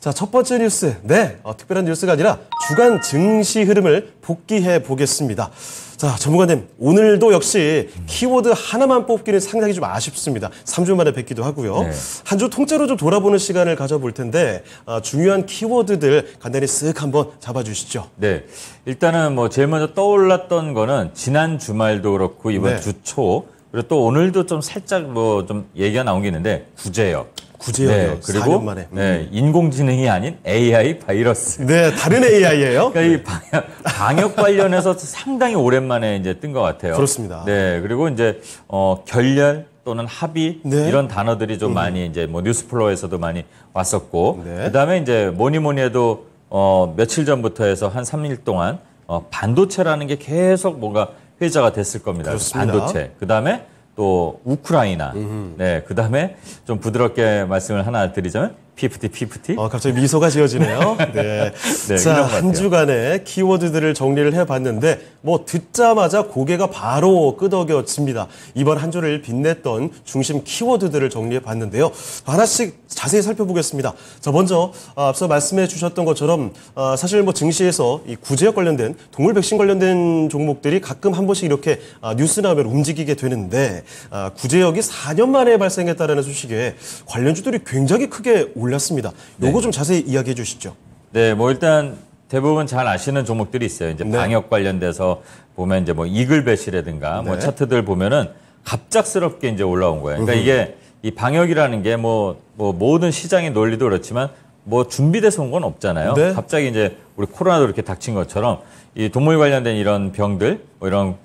자, 첫 번째 뉴스. 네, 특별한 뉴스가 아니라 주간 증시 흐름을 복귀해 보겠습니다. 자, 전문가님, 오늘도 역시 키워드 하나만 뽑기는 상당히 좀 아쉽습니다. 3주 만에 뵙기도 하고요. 네. 한 주 통째로 좀 돌아보는 시간을 가져볼 텐데 중요한 키워드들 간단히 쓱 한번 잡아주시죠. 네, 일단은 뭐 제일 먼저 떠올랐던 거는 지난 주말도 그렇고 이번 네. 주 초 그리고 또 오늘도 좀 살짝 뭐 좀 얘기가 나온 게 있는데 구제역. 구제역이요. 네, 그리고 4년 만에. 네, 인공지능이 아닌 AI 바이러스. 네, 다른 AI예요. 그러니까 이 방역 관련해서 상당히 오랜만에 이제 뜬 것 같아요. 그렇습니다. 네, 그리고 이제 결렬 또는 합의 네. 이런 단어들이 좀 많이 이제 뭐 뉴스플로어에서도 많이 왔었고, 네. 그다음에 이제 뭐니 해도 며칠 전부터 해서 한 3일 동안 반도체라는 게 계속 뭔가 회자가 됐을 겁니다. 그렇습니다. 반도체. 그다음에 또 우크라이나. 네, 그다음에 좀 부드럽게 말씀을 하나 드리자면 피프티. 갑자기 미소가 지어지네요. 네. 네, 자, 이런 것 한 같아요. 주간의 키워드들을 정리를 해봤는데 뭐 듣자마자 고개가 바로 끄덕여집니다. 이번 한 주를 빛냈던 중심 키워드들을 정리해봤는데요. 하나씩 자세히 살펴보겠습니다. 자, 먼저 앞서 말씀해 주셨던 것처럼 사실 뭐 증시에서 이 구제역 관련된 동물 백신 관련된 종목들이 가끔 한 번씩 이렇게 뉴스 나오면 움직이게 되는데 구제역이 4년 만에 발생했다는 소식에 관련주들이 굉장히 크게 올랐습니다. 요거 좀 자세히 이야기해 주시죠. 네, 뭐 일단 대부분 잘 아시는 종목들이 있어요. 이제 네. 방역 관련돼서 보면 이제 뭐 이글벳이라든가 뭐 네. 차트들 보면은 갑작스럽게 이제 올라온 거예요. 그러니까 이게 이 방역이라는 게 뭐 모든 시장의 논리도 그렇지만 뭐 준비돼서 온 건 없잖아요. 네. 갑자기 이제 우리 코로나도 이렇게 닥친 것처럼 이 동물 관련된 이런 병들 뭐 이런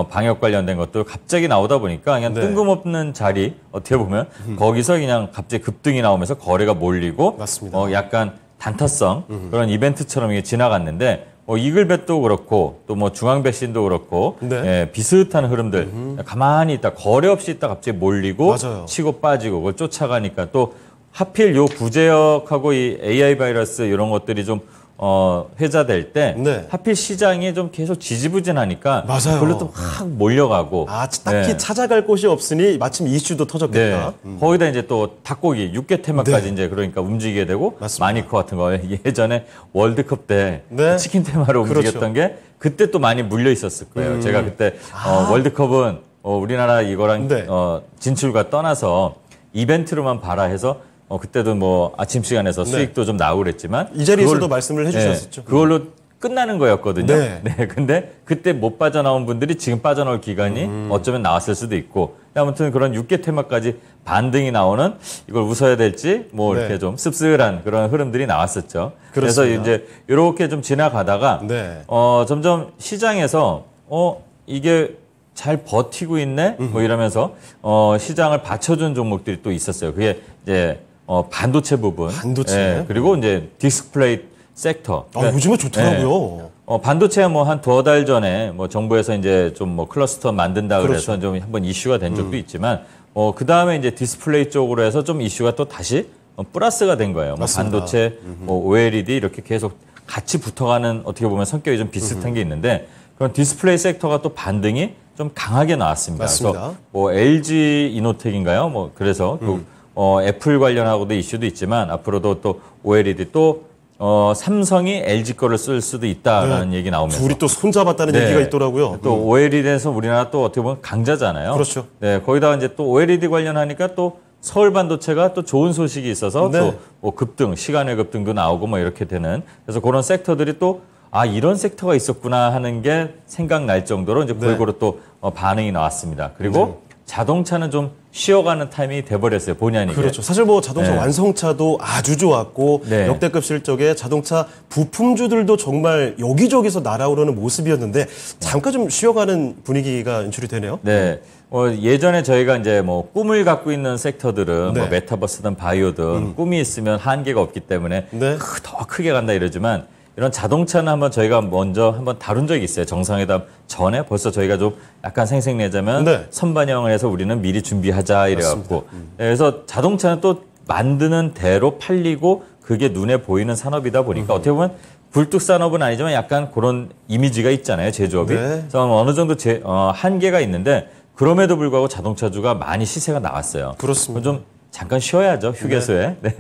방역 관련된 것도 갑자기 나오다 보니까 그냥 네. 뜬금없는 자리 어떻게 보면 거기서 그냥 갑자기 급등이 나오면서 거래가 몰리고 맞습니다. 약간 단타성 그런 이벤트처럼 이게 지나갔는데 이글벳도 그렇고 또 뭐 중앙백신도 그렇고 네. 예, 비슷한 흐름들 가만히 있다 거래 없이 있다 갑자기 몰리고 맞아요. 치고 빠지고 그걸 쫓아가니까 또 하필 요 구제역하고 이 AI 바이러스 이런 것들이 좀 회자될 때 네. 하필 시장이 좀 계속 지지부진하니까 맞아요. 그걸로 또 확 몰려가고 딱히 네. 찾아갈 곳이 없으니 마침 이슈도 터졌겠다. 네. 거기다 이제 또 닭고기, 육개 테마까지 네. 이제 그러니까 움직이게 되고 맞습니다. 마니커 같은 거 예전에 월드컵 때 네. 치킨 테마로 움직였던 게 그때 또 많이 물려 있었을 거예요. 제가 그때 월드컵은 우리나라 이거랑 네. 진출과 떠나서 이벤트로만 봐라 해서 그때도 뭐 아침 시간에서 네. 수익도 좀 나오고 그랬지만 이 자리에서도 말씀을 해주셨었죠. 그걸로 끝나는 거였거든요. 네. 근데 그때 못 빠져나온 분들이 지금 빠져나올 기간이 어쩌면 나왔을 수도 있고. 아무튼 그런 6개 테마까지 반등이 나오는 이걸 웃어야 될지 뭐 이렇게 네. 좀 씁쓸한 그런 흐름들이 나왔었죠. 그래서 그렇습니다. 이제 이렇게 좀 지나가다가 네. 점점 시장에서 이게 잘 버티고 있네 뭐 이러면서 시장을 받쳐준 종목들이 또 있었어요. 그게 이제 반도체 부분. 반도체. 예, 그리고 이제 디스플레이 섹터. 그러니까 요즘에 좋더라고요. 반도체가 뭐 한 두어 달 전에 뭐 정부에서 이제 좀 뭐 클러스터 만든다 그래서 그렇죠. 좀 한번 이슈가 된 적도 있지만 그 다음에 이제 디스플레이 쪽으로 해서 좀 이슈가 또 다시 플러스가 된 거예요. 뭐 맞습니다. 반도체, 뭐 OLED 이렇게 계속 같이 붙어가는 어떻게 보면 성격이 좀 비슷한 게 있는데 그런 디스플레이 섹터가 또 반등이 좀 강하게 나왔습니다. 맞습니다. 그래서 뭐 LG 이노텍인가요? 뭐 그래서 또 애플 관련하고도 이슈도 있지만 앞으로도 또 OLED 또 삼성이 LG 거를 쓸 수도 있다라는 얘기 나오면서 둘이 또 손잡았다는 네. 얘기가 있더라고요. 또 OLED에서 우리나라 또 어떻게 보면 강자잖아요. 그렇죠. 네, 거기다가 이제 또 OLED 관련하니까 또 서울 반도체가 또 좋은 소식이 있어서 네. 또 뭐 급등, 시간의 급등도 나오고 뭐 이렇게 되는 그래서 그런 섹터들이 또 이런 섹터가 있었구나 하는 게 생각날 정도로 이제 네. 골고루 또 반응이 나왔습니다. 그리고 자동차는 좀 쉬어가는 타이밍이 돼버렸어요. 본의 아니게. 그렇죠. 사실 뭐 자동차 네. 완성차도 아주 좋았고 네. 역대급 실적에 자동차 부품주들도 정말 여기저기서 날아오르는 모습이었는데 잠깐 좀 쉬어가는 분위기가 연출이 되네요. 네. 예전에 저희가 이제 뭐 꿈을 갖고 있는 섹터들은 네. 뭐 메타버스든 바이오든 꿈이 있으면 한계가 없기 때문에 네. 더 크게 간다 이러지만 이런 자동차는 한번 저희가 먼저 한번 다룬 적이 있어요. 정상회담 전에 벌써 저희가 좀 약간 생색내자면 네. 선반영을 해서 우리는 미리 준비하자 이래갖고 그래서 자동차는 또 만드는 대로 팔리고 그게 눈에 보이는 산업이다 보니까 어떻게 보면 굴뚝 산업은 아니지만 약간 그런 이미지가 있잖아요. 제조업이. 네. 그래서 어느 정도 한계가 있는데 그럼에도 불구하고 자동차주가 많이 시세가 나왔어요. 그렇습니다. 좀 잠깐 쉬어야죠, 휴게소에. 네.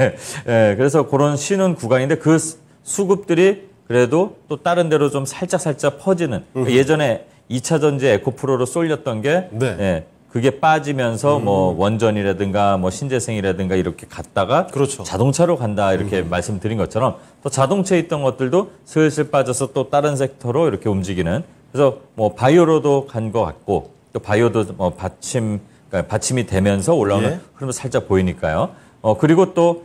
네, 그래서 그런 쉬는 구간인데 그 수급들이 그래도 또 다른 데로 좀 살짝 퍼지는. 예전에 2차 전지 에코프로로 쏠렸던 게 네. 예, 그게 빠지면서 뭐 원전이라든가 뭐 신재생이라든가 이렇게 갔다가 그렇죠. 자동차로 간다 이렇게 말씀드린 것처럼 또 자동차에 있던 것들도 슬슬 빠져서 또 다른 섹터로 이렇게 움직이는. 그래서 뭐 바이오로도 간 것 같고 또 바이오도 뭐 그러니까 받침이 되면서 올라오는 예. 흐름도 살짝 보이니까요. 그리고 또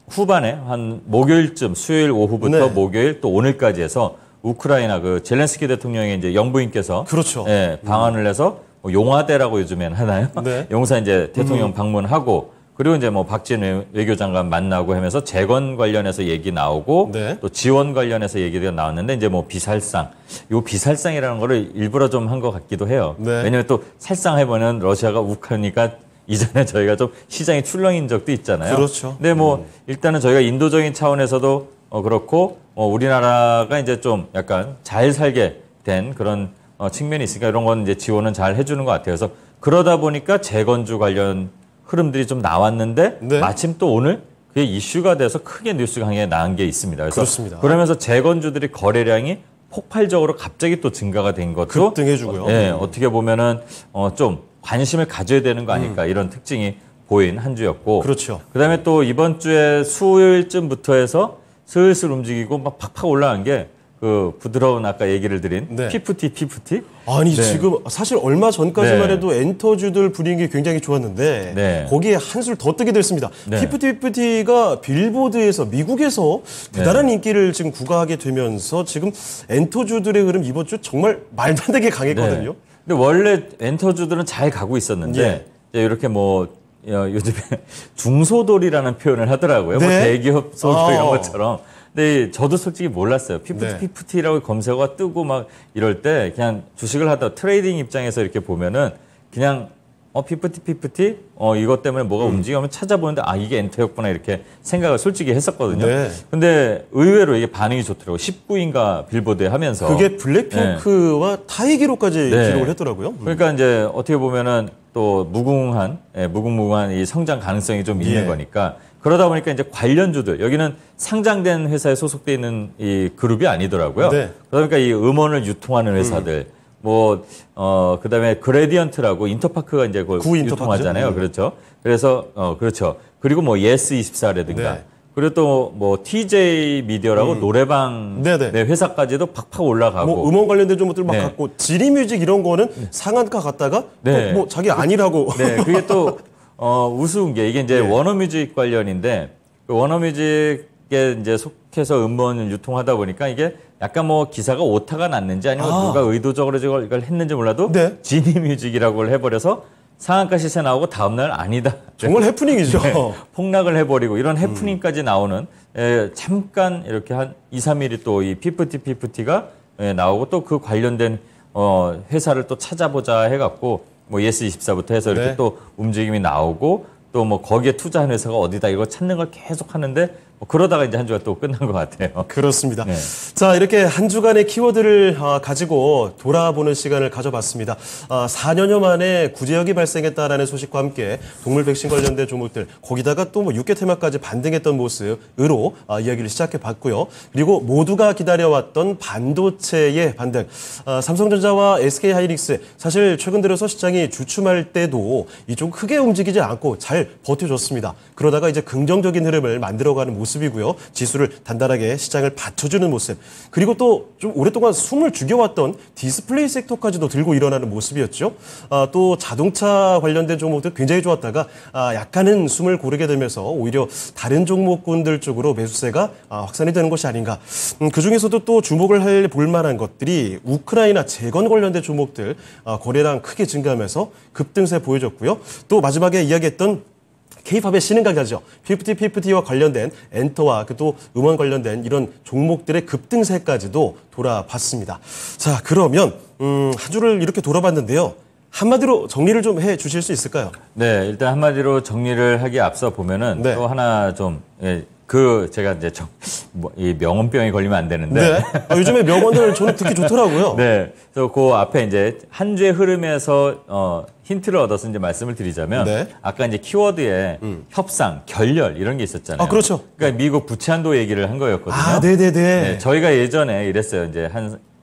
후반에 한 목요일쯤 수요일 오후부터 네. 목요일 또 오늘까지 해서 우크라이나 그 젤렌스키 대통령의 이제 영부인께서 그렇죠. 예, 방한을 해서 뭐 용화대라고 요즘엔 하나요? 네. 용사 이제 대통령 방문하고 그리고 이제 뭐 박지원 외교장관 만나고 하면서 재건 관련해서 얘기 나오고 네. 또 지원 관련해서 얘기가 나왔는데 이제 뭐 비살상, 요 비살상이라는 거를 일부러 좀 한 것 같기도 해요. 네. 왜냐하면 또 살상해보면 러시아가 욱하니까 이전에 저희가 좀 시장이 출렁인 적도 있잖아요. 그렇죠. 근데 뭐 일단은 저희가 인도적인 차원에서도 그렇고 우리나라가 이제 좀 약간 잘 살게 된 그런 측면이 있으니까 이런 건 이제 지원은 잘 해주는 것 같아요. 그래서 그러다 보니까 재건주 관련 흐름들이 좀 나왔는데 네. 마침 또 오늘 그게 이슈가 돼서 크게 뉴스 강의에 나온 게 있습니다. 그래서 그렇습니다. 그러면서 재건주들이 거래량이 폭발적으로 갑자기 또 증가가 된 것도 급등해주고요. 예, 어떻게 보면은 좀 관심을 가져야 되는 거 아닐까 이런 특징이 보인 한 주였고 그렇죠. 그다음에 또 이번 주에 수요일쯤부터 해서 슬슬 움직이고 막 팍팍 올라간 게 그 부드러운 아까 얘기를 드린 네. 피프티 아니 네. 지금 사실 얼마 전까지만 네. 해도 엔터주들 분위기 굉장히 좋았는데 네. 거기에 한술 더 뜨게 됐습니다. 네. 피프티가 빌보드에서 미국에서 대단한 인기를 지금 구가하게 되면서 지금 엔터주들의 흐름 이번 주 정말 말도 안 되게 강했거든요. 네. 근데 원래 엔터주들은 잘 가고 있었는데 예. 이제 이렇게 뭐 요즘에 중소돌이라는 표현을 하더라고요. 뭐 네. 대기업 소도 이런 것처럼. 근데 저도 솔직히 몰랐어요. 네. 피프티라고 검색어가 뜨고 막 이럴 때 그냥 주식을 하다 트레이딩 입장에서 이렇게 보면은 그냥 피프티 이것 때문에 뭐가 움직이면 찾아보는데 아 이게 엔터였구나 이렇게 생각을 솔직히 했었거든요. 네. 근데 의외로 이게 반응이 좋더라고요. 19위인가 빌보드에 하면서 그게 블랙핑크와 타이 기록까지 네. 기록을 했더라고요. 그러니까 이제 어떻게 보면은 또 무궁무한 이 성장 가능성이 좀 있는 예. 거니까 그러다 보니까 이제 관련주들 여기는 상장된 회사에 소속돼 있는 이 그룹이 아니더라고요. 네. 그러니까 이 음원을 유통하는 회사들 그다음에 그레디언트라고 인터파크가 이제 그걸 구 인터파크죠? 유통하잖아요. 그렇죠. 그래서 그렇죠. 그리고 뭐 예스24라든가 네. 그리고 또 뭐 TJ 미디어라고 노래방 네네. 네, 회사까지도 팍팍 올라가고 뭐 음원 관련된 종목들 막 네. 갖고 지리뮤직 이런 거는 상한가 갔다가 네. 또 뭐 자기 아니라고. 네, 그게 또 우스운 게 이게 이제 예. 워너뮤직 관련인데 그 워너뮤직에 이제 속해서 음원을 유통하다 보니까 이게 약간 뭐 기사가 오타가 났는지 아니면 누가 의도적으로 이걸 했는지 몰라도 네. 지니뮤직이라고 해버려서 상한가 시세 나오고 다음날 아니다. 정말 해프닝이죠. 네, 폭락을 해버리고 이런 해프닝까지 나오는 잠깐 이렇게 한 2, 3일이 또 이 피프티가 나오고 또 그 관련된 회사를 또 찾아보자 해갖고 뭐 예스24부터 해서 이렇게 네. 또 움직임이 나오고 또 뭐 거기에 투자한 회사가 어디다 이거 찾는 걸 계속 하는데 뭐 그러다가 이제 한 주가 또 끝난 것 같아요. 그렇습니다. 네. 자, 이렇게 한 주간의 키워드를 가지고 돌아보는 시간을 가져봤습니다. 4년여 만에 구제역이 발생했다라는 소식과 함께 동물 백신 관련된 종목들, 거기다가 또 뭐 6개 테마까지 반등했던 모습으로 이야기를 시작해봤고요. 그리고 모두가 기다려왔던 반도체의 반등. 삼성전자와 SK하이닉스, 사실 최근 들어서 시장이 주춤할 때도 이쪽 크게 움직이지 않고 잘 버텨줬습니다. 그러다가 이제 긍정적인 흐름을 만들어가는 모습이고요. 지수를 단단하게 시장을 받쳐주는 모습. 그리고 또 좀 오랫동안 숨을 죽여왔던 디스플레이 섹터까지도 들고 일어나는 모습이었죠. 또 자동차 관련된 종목들 굉장히 좋았다가 약간은 숨을 고르게 되면서 오히려 다른 종목군들 쪽으로 매수세가 확산이 되는 것이 아닌가. 그중에서도 또 주목을 볼 만한 것들이 우크라이나 재건 관련된 종목들 거래량 크게 증가하면서 급등세 보여줬고요. 또 마지막에 이야기했던 K-팝의 신흥가격이죠. 피프티와 관련된 엔터와 또 음원 관련된 이런 종목들의 급등세까지도 돌아봤습니다. 자, 그러면 한 주를 이렇게 돌아봤는데요. 한마디로 정리를 좀 해 주실 수 있을까요? 네, 일단 한마디로 정리를 하기에 앞서 보면은 네. 또 하나 좀 제가 이제 이 명언병에 걸리면 안 되는데. 네. 요즘에 명언들 저는 듣기 좋더라고요. 네. 그래서 그 앞에 이제 한 주의 흐름에서 힌트를 얻어서 이제 말씀을 드리자면 네. 아까 이제 키워드에 협상, 결렬 이런 게 있었잖아요. 아, 그렇죠. 그러니까 미국 부채한도 얘기를 한 거였거든요. 아, 네네네. 네, 저희가 예전에 이랬어요. 이제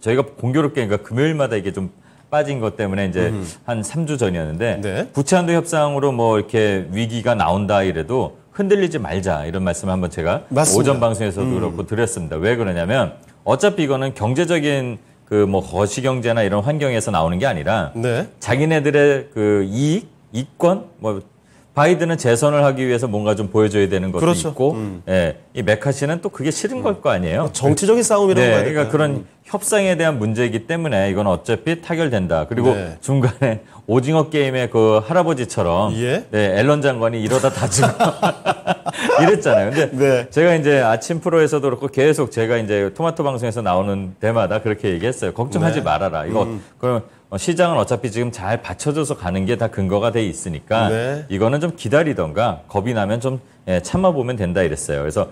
저희가 공교롭게 그러니까 금요일마다 이게 좀 빠진 것 때문에 이제 한 3주 전이었는데 네. 부채한도 협상으로 뭐 이렇게 위기가 나온다 이래도 흔들리지 말자 이런 말씀을 한번 제가 맞습니다. 오전 방송에서도 그렇고 드렸습니다. 왜 그러냐면 어차피 이거는 경제적인 그 뭐 거시경제나 이런 환경에서 나오는 게 아니라 네. 자기네들의 그 이권 뭐 바이든은 재선을 하기 위해서 뭔가 좀 보여줘야 되는 것도 그렇죠. 있고, 예, 이 메카시는 또 그게 싫은 걸 거 아니에요. 정치적인 싸움이라고 네, 봐야 그러니까 될까요? 그런 협상에 대한 문제이기 때문에 이건 어차피 타결된다. 그리고 네. 중간에 오징어 게임의 그 할아버지처럼 예? 네, 앨런 장관이 이러다 다치고 이랬잖아요. 근데 네. 제가 이제 아침 프로에서도 그렇고 계속 제가 이제 토마토 방송에서 나오는 데마다 그렇게 얘기했어요. 걱정하지 네. 말아라. 이거 그럼 시장은 어차피 지금 잘 받쳐줘서 가는 게 다 근거가 돼 있으니까 네. 이거는 좀 기다리던가 겁이 나면 좀 참아보면 된다 이랬어요. 그래서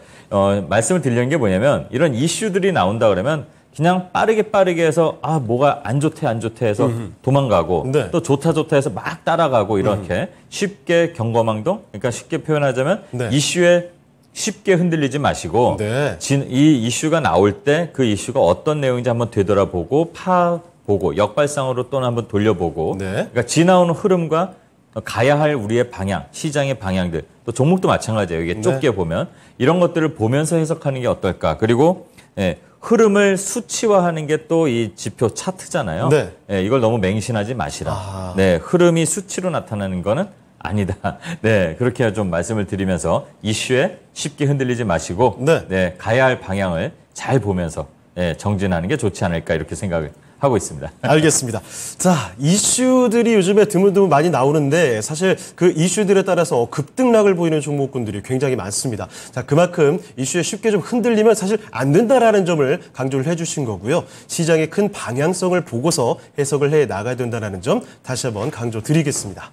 말씀을 드리는 게 뭐냐면 이런 이슈들이 나온다 그러면 그냥 빠르게 해서 뭐가 안 좋대 해서 도망가고 네. 또 좋다 해서 막 따라가고 이렇게 쉽게 경거망동 그러니까 쉽게 표현하자면 네. 이슈에 쉽게 흔들리지 마시고 네. 이 이슈가 나올 때 그 이슈가 어떤 내용인지 한번 되돌아보고 파보고 역발상으로 또 한번 돌려보고 네. 그러니까 지나오는 흐름과 가야 할 우리의 방향, 시장의 방향들 또 종목도 마찬가지예요. 이게 좁게 보면 이런 것들을 보면서 해석하는 게 어떨까. 그리고 흐름을 수치화하는 게 또 이 지표 차트잖아요. 네. 이걸 너무 맹신하지 마시라. 네, 흐름이 수치로 나타나는 거는 아니다. 네, 그렇게 좀 말씀을 드리면서 이슈에 쉽게 흔들리지 마시고 네. 가야 할 방향을 잘 보면서 정진하는 게 좋지 않을까 이렇게 생각을 하고 있습니다. 알겠습니다. 자, 이슈들이 요즘에 드문드문 많이 나오는데 사실 그 이슈들에 따라서 급등락을 보이는 종목군들이 굉장히 많습니다. 자, 그만큼 이슈에 쉽게 좀 흔들리면 사실 안 된다라는 점을 강조를 해주신 거고요. 시장의 큰 방향성을 보고서 해석을 해 나가야 된다는 점 다시 한번 강조 드리겠습니다.